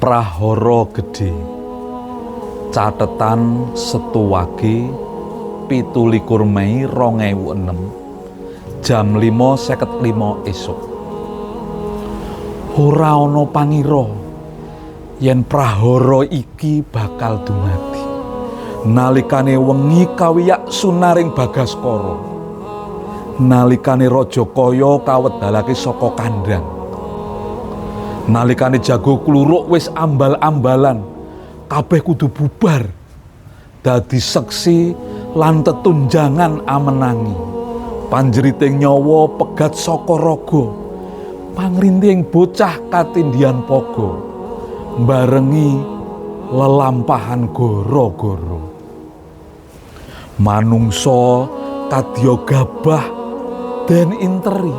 Prahara Gedhe. Cathetan Setu Wage 27 Mei 2006 jam 5.55 esuk. Ora ana pangira yen prahara iki bakal dumadi nalikane wengi kawiyak sunaring Bagaskara, nalikane Rajakaya kawedalake saka kandhang, nalikane jago kluruk wis ambal-ambalan, kabeh kudu bubar dadi seksi lan tetunjangan amenangi. Panjeriting nyawa pegat saka raga, pangrinting bocah katindihan paga, mbarengi lelampahan goro-goro. Manungsa kadya gabah den interi,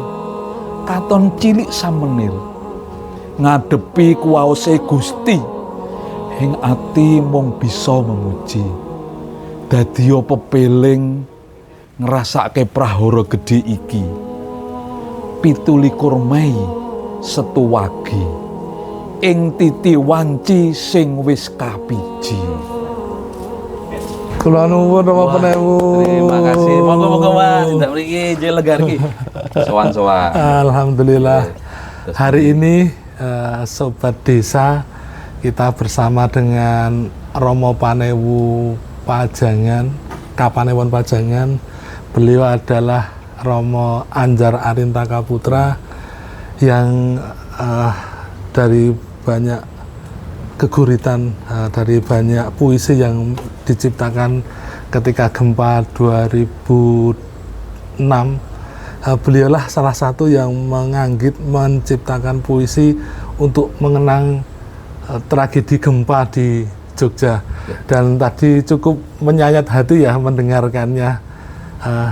katon cilik samenil, ngadepi kuwaose Gusti, ing ati mung bisa memuji. Dadiya pepeling ngrasake prahara gedhe iki. 27 Mei Setu Wage ing titi wanci sing wis kapiji. Kula nuwun Rama Penewu. Terima kasih. Monggo-monggo Mas, ndak mriki nggih lega iki. Sowan-sowan. Alhamdulillah. Hari ini Sobat Desa kita bersama dengan Rama Panewu Pajangan, Kapanewon Pajangan. Beliau adalah Romo Anjar Arintaka Putra yang dari banyak keguritan, dari banyak puisi yang diciptakan ketika gempa 2006, beliaulah salah satu yang menciptakan puisi untuk mengenang tragedi gempa di Jogja. Dan tadi cukup menyayat hati ya mendengarkannya.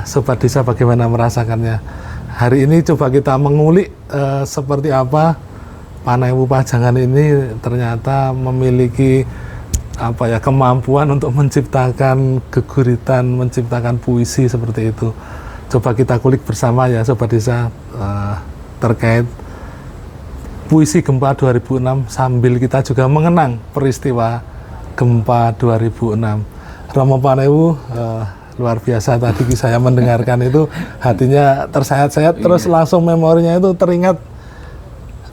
Sobat Desa bagaimana merasakannya. Hari ini coba kita mengulik seperti apa Panewu Pajangan ini ternyata memiliki kemampuan untuk menciptakan keguritan, menciptakan puisi seperti itu. Coba kita kulik bersama ya Sobat Desa terkait puisi gempa 2006 sambil kita juga mengenang peristiwa gempa 2006. Rama Panewu luar biasa tadi saya mendengarkan itu hatinya tersayat-sayat, terus langsung memorinya itu teringat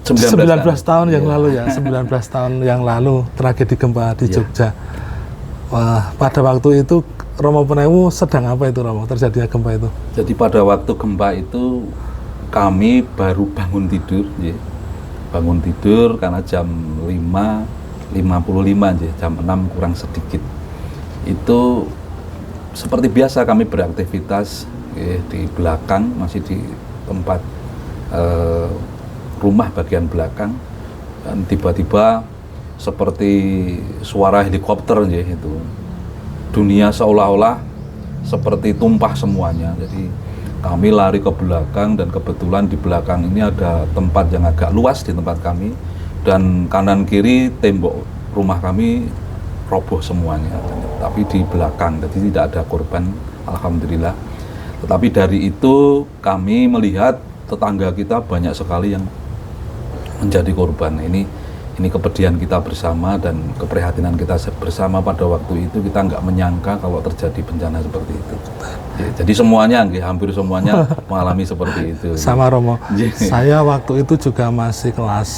19 tahun yang lalu ya, 19 tahun yang lalu tragedi gempa di Jogja. Pada waktu itu Rama Penewu sedang apa itu Rama, terjadinya gempa itu? Jadi pada waktu gempa itu kami baru bangun tidur, ya. Bangun tidur karena jam 5.55, ya, jam 6 kurang sedikit. Itu seperti biasa kami beraktivitas di belakang, masih di tempat rumah bagian belakang, dan tiba-tiba seperti suara helikopter, ya, itu dunia seolah-olah seperti tumpah semuanya. Jadi kami lari ke belakang dan kebetulan di belakang ini ada tempat yang agak luas di tempat kami, dan kanan kiri tembok rumah kami roboh semuanya, tapi di belakang, jadi tidak ada korban, alhamdulillah. Tetapi dari itu kami melihat tetangga kita banyak sekali yang menjadi korban. Ini kepedihan kita bersama dan keprihatinan kita bersama. Pada waktu itu kita nggak menyangka kalau terjadi bencana seperti itu. Ya, jadi semuanya, hampir semuanya mengalami seperti itu. Sama Romo, saya waktu itu juga masih kelas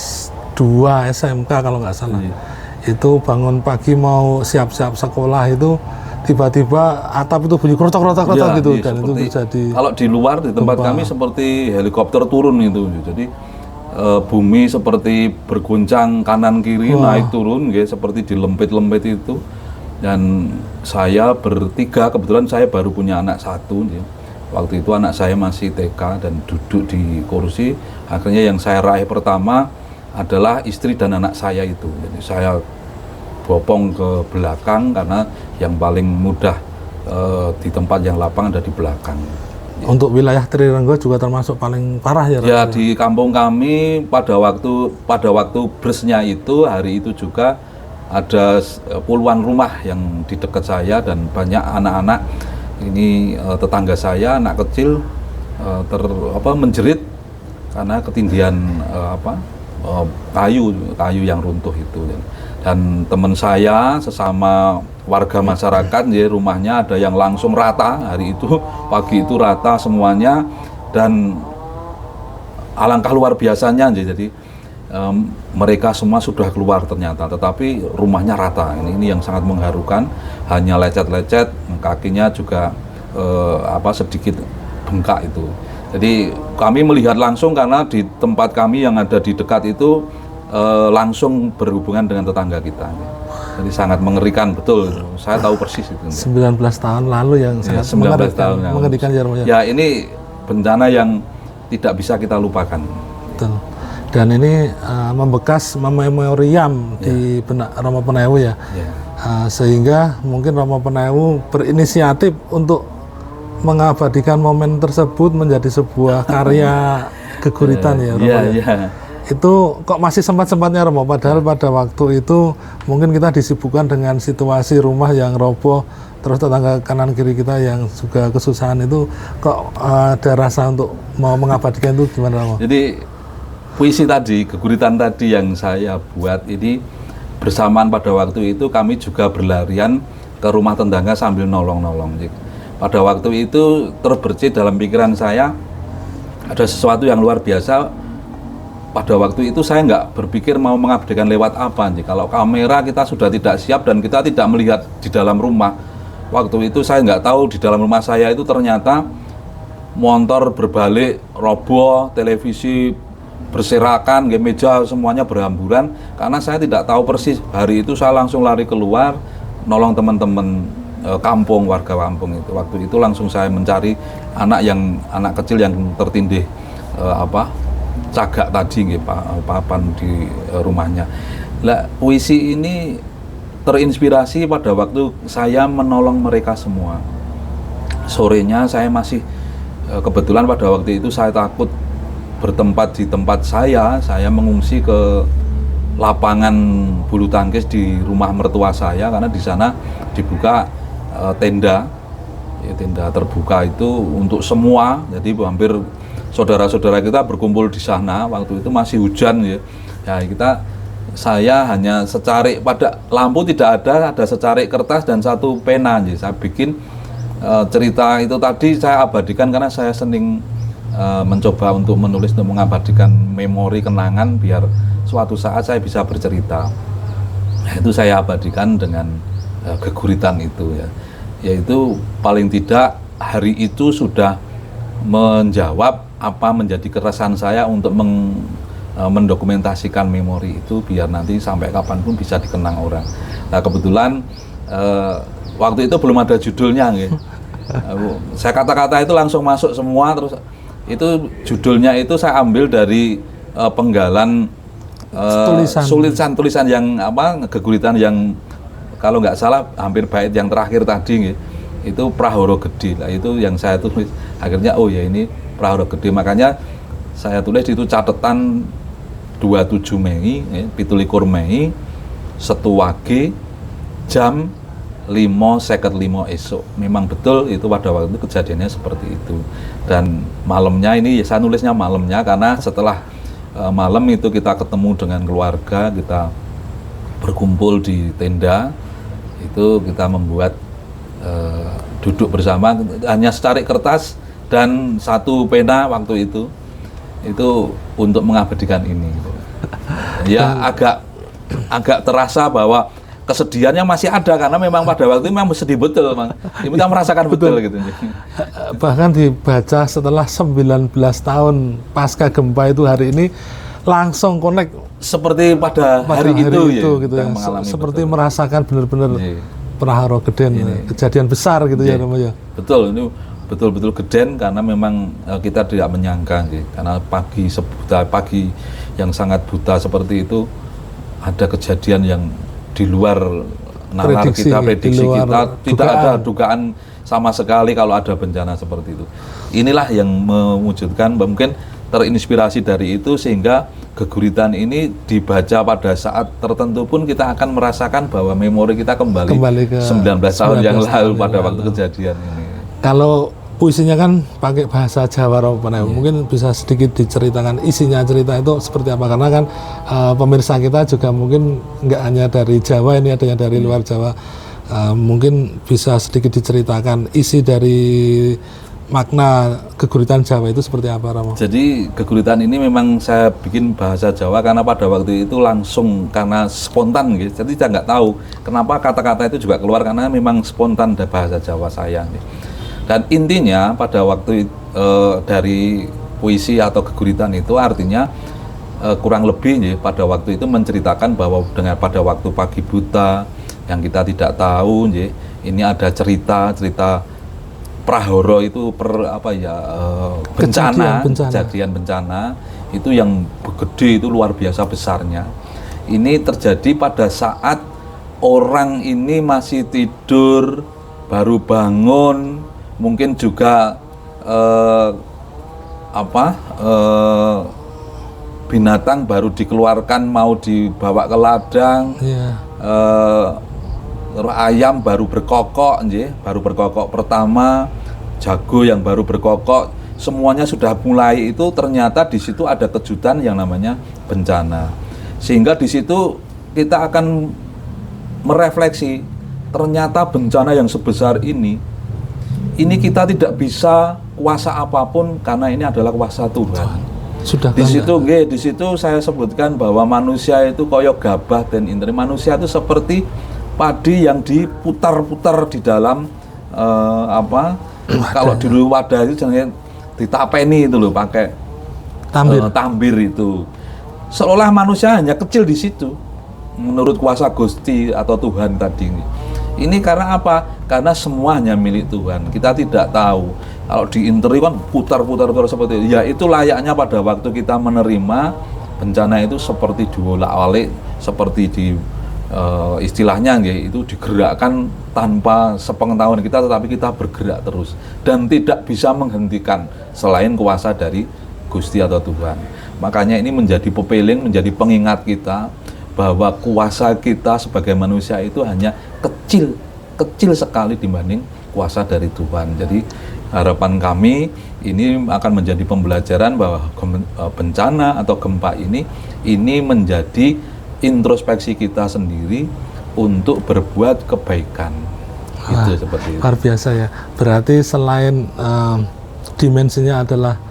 2 SMK kalau nggak salah. Itu bangun pagi mau siap-siap sekolah, itu tiba-tiba atap itu bunyi krotok-krotok gitu, dan itu terjadi. Kalau di luar di tempat kami seperti helikopter turun itu, jadi bumi seperti berguncang kanan kiri, naik turun, seperti dilempit-lempit itu. Dan saya bertiga, kebetulan saya baru punya anak satu, waktu itu anak saya masih TK dan duduk di kursi. Akhirnya yang saya raih pertama adalah istri dan anak saya itu. Jadi saya bopong ke belakang karena yang paling mudah di tempat yang lapang ada di belakang. Untuk wilayah Trirenggo juga termasuk paling parah ya? Ya, di kampung kami pada waktu bresnya itu, hari itu juga ada puluhan rumah yang di dekat saya dan banyak anak-anak ini tetangga saya, anak kecil menjerit karena ketindihan kayu yang runtuh itu. Dan teman saya sesama warga masyarakat, ya, rumahnya ada yang langsung rata hari itu, pagi itu rata semuanya, dan alangkah luar biasanya, jadi mereka semua sudah keluar ternyata, tetapi rumahnya rata. Ini yang sangat mengharukan, hanya lecet-lecet, kakinya juga sedikit bengkak itu. Jadi kami melihat langsung karena di tempat kami yang ada di dekat itu langsung berhubungan dengan tetangga kita. Jadi sangat mengerikan, betul. Saya tahu persis itu. 19 tahun lalu yang sangat 19 tahun mengerikan ya. Ya, ini bencana yang tidak bisa kita lupakan. Betul. Dan ini membekas memoriam di benak Romo Penewu ya. Sehingga mungkin Romo Penewu berinisiatif untuk mengabadikan momen tersebut menjadi sebuah karya geguritan ya Romo ya. Itu kok masih sempat-sempatnya Romo, padahal pada waktu itu mungkin kita disibukkan dengan situasi rumah yang roboh, terus tetangga kanan kiri kita yang juga kesusahan, itu kok ada rasa untuk mau mengabadikan itu gimana Romo? Jadi puisi tadi, geguritan tadi yang saya buat ini bersamaan pada waktu itu kami juga berlarian ke rumah tetangga sambil nolong-nolong. Pada waktu itu terbersit dalam pikiran saya ada sesuatu yang luar biasa. Pada waktu itu saya nggak berpikir mau mengabdikan lewat apa. Kalau kamera kita sudah tidak siap dan kita tidak melihat di dalam rumah. Waktu itu saya nggak tahu di dalam rumah saya itu ternyata motor berbalik, roboh, televisi berserakan, meja semuanya berhamburan. Karena saya tidak tahu persis, hari itu saya langsung lari keluar, nolong teman-teman kampung, warga kampung itu. Waktu itu langsung saya mencari anak kecil yang tertindih cagak tadi, papan di rumahnya. Lah, puisi ini terinspirasi pada waktu saya menolong mereka semua. Sorenya saya masih kebetulan pada waktu itu saya takut bertempat di tempat saya mengungsi ke lapangan bulu tangkis di rumah mertua saya, karena di sana dibuka tenda terbuka itu untuk semua. Jadi hampir saudara-saudara kita berkumpul di sana. Waktu itu masih hujan ya. Saya hanya secarik, pada lampu tidak ada secarik kertas dan satu pena. Saya bikin cerita itu tadi, saya abadikan karena saya senang mencoba untuk menulis, untuk mengabadikan memori kenangan biar suatu saat saya bisa bercerita. Itu saya abadikan dengan geguritan itu ya. Yaitu paling tidak hari itu sudah menjawab apa menjadi keresahan saya untuk mendokumentasikan memori itu biar nanti sampai kapanpun bisa dikenang orang. Nah, kebetulan waktu itu belum ada judulnya, saya kata-kata itu langsung masuk semua, terus itu judulnya itu saya ambil dari penggalan tulisan yang geguritan yang kalau nggak salah hampir bait yang terakhir tadi, itu Prahara Gedhe. Nah, itu yang saya tulis. Akhirnya ini Prahara Gedhe, makanya saya tulis itu catatan 27 Mei, 17 Mei, Setu Wage, jam 5.55 esok. Memang betul itu pada waktu itu kejadiannya seperti itu. Dan malamnya ini saya nulisnya malamnya karena setelah malam itu kita ketemu dengan keluarga, kita berkumpul di tenda, itu kita membuat duduk bersama, hanya secarik kertas dan satu pena waktu itu untuk mengabadikan ini. Ya agak terasa bahwa kesedihannya masih ada karena memang pada waktu itu memang sedih betul, kita merasakan betul gitu. Bahkan dibaca setelah 19 tahun pasca gempa itu, hari ini langsung connect seperti pada hari itu gitu ya, seperti betul. Merasakan benar-benar Prahara Gedhe, kejadian besar gitu ya namanya. Betul, ini betul-betul Gedhe karena memang kita tidak menyangka karena pagi yang sangat buta seperti itu ada kejadian yang di luar nalar kita, prediksi kita, tidak ada dugaan sama sekali kalau ada bencana seperti itu. Inilah yang mewujudkan, mungkin terinspirasi dari itu sehingga geguritan ini dibaca pada saat tertentu pun kita akan merasakan bahwa memori kita kembali ke 19 tahun yang lalu pada waktu kejadian ini. Kalau puisinya kan pakai bahasa Jawa Romo Panai. Mungkin bisa sedikit diceritakan isinya cerita itu seperti apa, karena kan pemirsa kita juga mungkin nggak hanya dari Jawa, ini ada yang dari luar Jawa. Mungkin bisa sedikit diceritakan isi dari makna keguritan Jawa itu seperti apa, Romo? Jadi keguritan ini memang saya bikin bahasa Jawa karena pada waktu itu langsung karena spontan gitu. Jadi saya nggak tahu kenapa kata-kata itu juga keluar, karena memang spontan dari bahasa Jawa saya. Dan intinya pada waktu dari puisi atau keguritan itu artinya kurang lebih pada waktu itu menceritakan bahwa dengan pada waktu pagi buta yang kita tidak tahu, ini ada cerita Prahoro itu kejadian bencana itu yang gede, itu luar biasa besarnya. Ini terjadi pada saat orang ini masih tidur, baru bangun, mungkin juga binatang baru dikeluarkan mau dibawa ke ladang. Ayam baru berkokok, baru berkokok pertama, jago yang baru berkokok, semuanya sudah mulai itu, ternyata di situ ada kejutan yang namanya bencana. Sehingga di situ kita akan merefleksi, ternyata bencana yang sebesar ini kita tidak bisa kuasa apapun karena ini adalah kuasa Tuhan. Di situ saya sebutkan bahwa manusia itu koyok gabah dan interi. Manusia itu seperti padi yang diputar-putar di dalam kalau dulu wadah itu jangan ditapeni itu loh, pakai tambir itu. Seolah manusia hanya kecil di situ menurut kuasa Gusti atau Tuhan tadi. Ini karena apa? Karena semua hanya milik Tuhan. Kita tidak tahu. Kalau di interi kan putar-putar seperti itu. Ya itu layaknya pada waktu kita menerima bencana itu seperti diolak-alik, seperti di istilahnya itu digerakkan tanpa sepengetahuan kita, tetapi kita bergerak terus dan tidak bisa menghentikan selain kuasa dari Gusti atau Tuhan. Makanya ini menjadi pepeling, menjadi pengingat kita bahwa kuasa kita sebagai manusia itu hanya kecil sekali dibanding kuasa dari Tuhan. Jadi harapan kami ini akan menjadi pembelajaran bahwa bencana atau gempa ini menjadi introspeksi kita sendiri untuk berbuat kebaikan. Itu seperti itu. Luar biasa ya. Berarti selain dimensinya adalah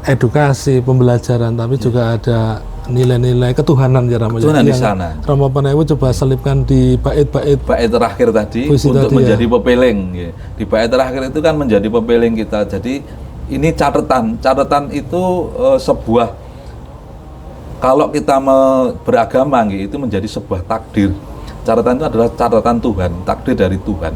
edukasi, pembelajaran, tapi juga ada nilai-nilai ketuhanan ya Rama. Ketuhanan di sana. Rama Panewu coba selipkan di bait terakhir tadi untuk menjadi pepeling. Ya. Di bait terakhir itu kan menjadi pepeling kita. Jadi ini catatan itu sebuah, kalau kita beragama itu menjadi sebuah takdir. Catatan itu adalah catatan Tuhan, takdir dari Tuhan.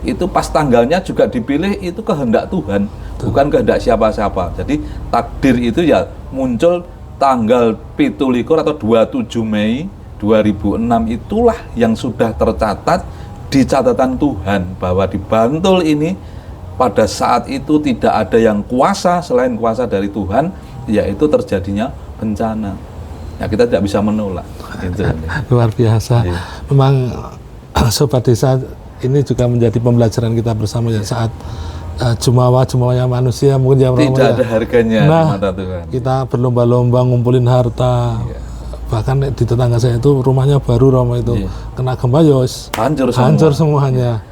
Itu pas tanggalnya juga dipilih itu kehendak Tuhan, bukan kehendak siapa-siapa. Jadi takdir itu ya muncul tanggal 17 atau 27 Mei 2006, itulah yang sudah tercatat di catatan Tuhan bahwa di Bantul ini pada saat itu tidak ada yang kuasa selain kuasa dari Tuhan, yaitu terjadinya bencana. Ya, kita tidak bisa menolak. Itu. Luar biasa. Ya. Memang Sobat Desa ini juga menjadi pembelajaran kita bersama ya, saat jumawa-jumawanya manusia mungkin ya tidak ada harganya di mata Tuhan. Kita berlomba-lomba ngumpulin harta. Ya. Bahkan di tetangga saya itu rumahnya baru Romo itu kena gempa yos hancur semuanya.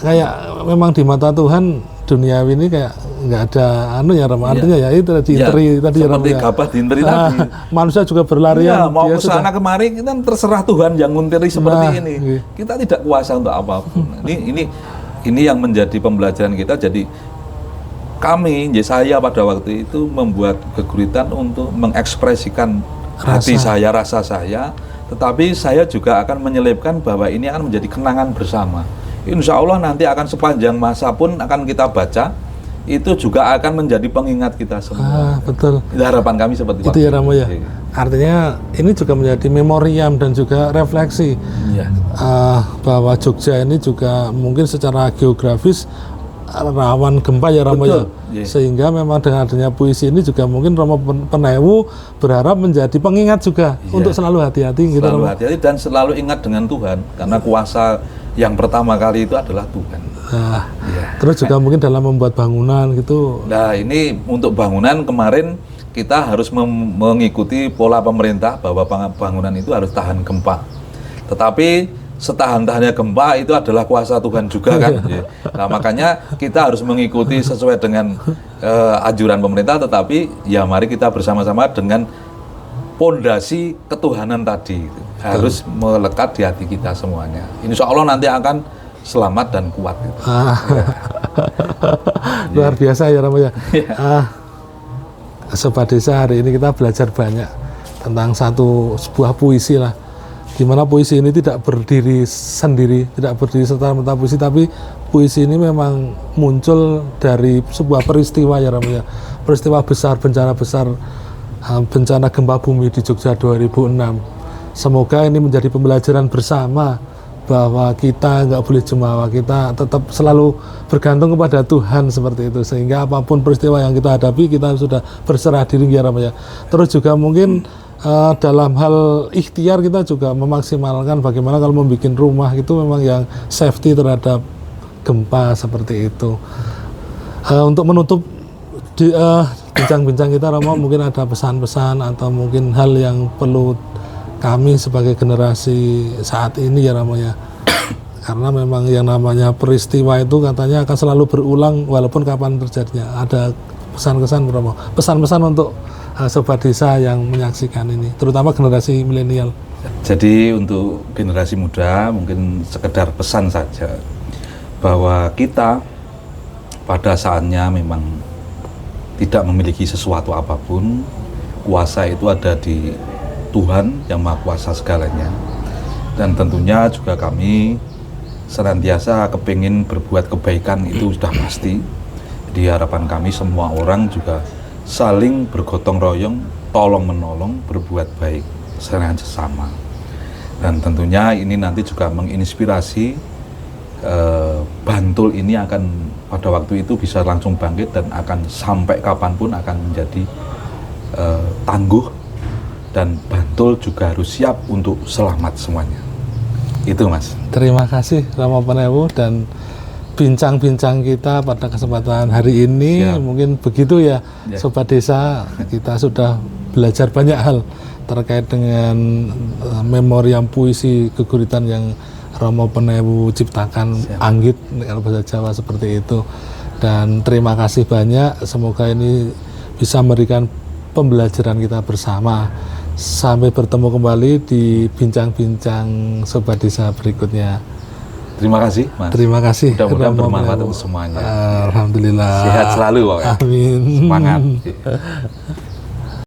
Kayak memang di mata Tuhan duniawi ini kayak nggak ada ya Rama, artinya ya itu di interi tadi seperti gabah di interi tadi. Manusia juga berlarian. Mau ke sana kemari kita terserah Tuhan yang nguntiri seperti ini. Kita tidak kuasa untuk apapun. Ini yang menjadi pembelajaran kita. Jadi saya pada waktu itu membuat keguritan untuk mengekspresikan hati saya, rasa saya, tetapi saya juga akan menyelipkan bahwa ini akan menjadi kenangan bersama. Insya Allah nanti akan sepanjang masa pun akan kita baca, itu juga akan menjadi pengingat kita semua. Betul. Itu harapan kami seperti itu ya Ramo ya. Artinya ini juga menjadi memoriam dan juga refleksi bahwa Jogja ini juga mungkin secara geografis rawan gempa ya Ramo ya. Yeah. Sehingga memang dengan adanya puisi ini juga mungkin Romo Penewu berharap menjadi pengingat juga untuk selalu hati-hati gitu. Selalu hati-hati dan selalu ingat dengan Tuhan, karena kuasa yang pertama kali itu adalah Tuhan. Nah, terus juga mungkin dalam membuat bangunan gitu. Nah, ini untuk bangunan kemarin kita harus mengikuti pola pemerintah bahwa bangunan itu harus tahan gempa. Tetapi setahan-tahannya gempa itu adalah kuasa Tuhan juga kan. Nah, makanya kita harus mengikuti sesuai dengan anjuran pemerintah, tetapi ya mari kita bersama-sama dengan pondasi ketuhanan tadi itu harus melekat di hati kita semuanya. Insya Allah nanti akan selamat dan kuat. Luar biasa ya Romo ya. Sobat Desa, hari ini kita belajar banyak tentang sebuah puisi lah. Gimana puisi ini tidak berdiri sendiri, tidak berdiri serta-merta puisi, tapi puisi ini memang muncul dari sebuah peristiwa ya Romo ya. Peristiwa besar, bencana besar, bencana gempa bumi di Jogja 2006. Semoga ini menjadi pembelajaran bersama bahwa kita nggak boleh jumawa, kita tetap selalu bergantung kepada Tuhan seperti itu, sehingga apapun peristiwa yang kita hadapi kita sudah berserah diri ya Romo ya. Terus juga mungkin dalam hal ikhtiar kita juga memaksimalkan bagaimana kalau membuat rumah itu memang yang safety terhadap gempa seperti itu. Untuk menutup bincang-bincang kita Romo, mungkin ada pesan-pesan atau mungkin hal yang perlu kami sebagai generasi saat ini ya Romo ya. Karena memang yang namanya peristiwa itu katanya akan selalu berulang walaupun kapan terjadinya. Ada pesan-pesan Romo, pesan-pesan untuk Sobat Desa yang menyaksikan ini, terutama generasi milenial. Jadi untuk generasi muda mungkin sekedar pesan saja bahwa kita pada saatnya memang tidak memiliki sesuatu apapun. Kuasa itu ada di Tuhan yang Maha Kuasa segalanya. Dan tentunya juga kami senantiasa kepingin berbuat kebaikan, itu sudah pasti. Di harapan kami semua orang juga saling bergotong royong, tolong menolong, berbuat baik sesama. Dan tentunya ini nanti juga menginspirasi Bantul ini akan pada waktu itu bisa langsung bangkit dan akan sampai kapanpun akan menjadi tangguh, dan Bantul juga harus siap untuk selamat semuanya. Itu Mas. Terima kasih Romo Penewu, dan bincang-bincang kita pada kesempatan hari ini mungkin begitu ya Sobat Desa. Kita sudah belajar banyak hal terkait dengan memoriam puisi geguritan yang Romo Penewu ciptakan, Anggit kalau bahasa Jawa seperti itu. Dan terima kasih banyak, semoga ini bisa memberikan pembelajaran kita bersama. Sampai bertemu kembali di bincang-bincang Sobat Desa berikutnya. Terima kasih Mas. Terima kasih. Mudah-mudahan bermanfaat untuk semuanya. Alhamdulillah. Sehat selalu. Amin. Semangat.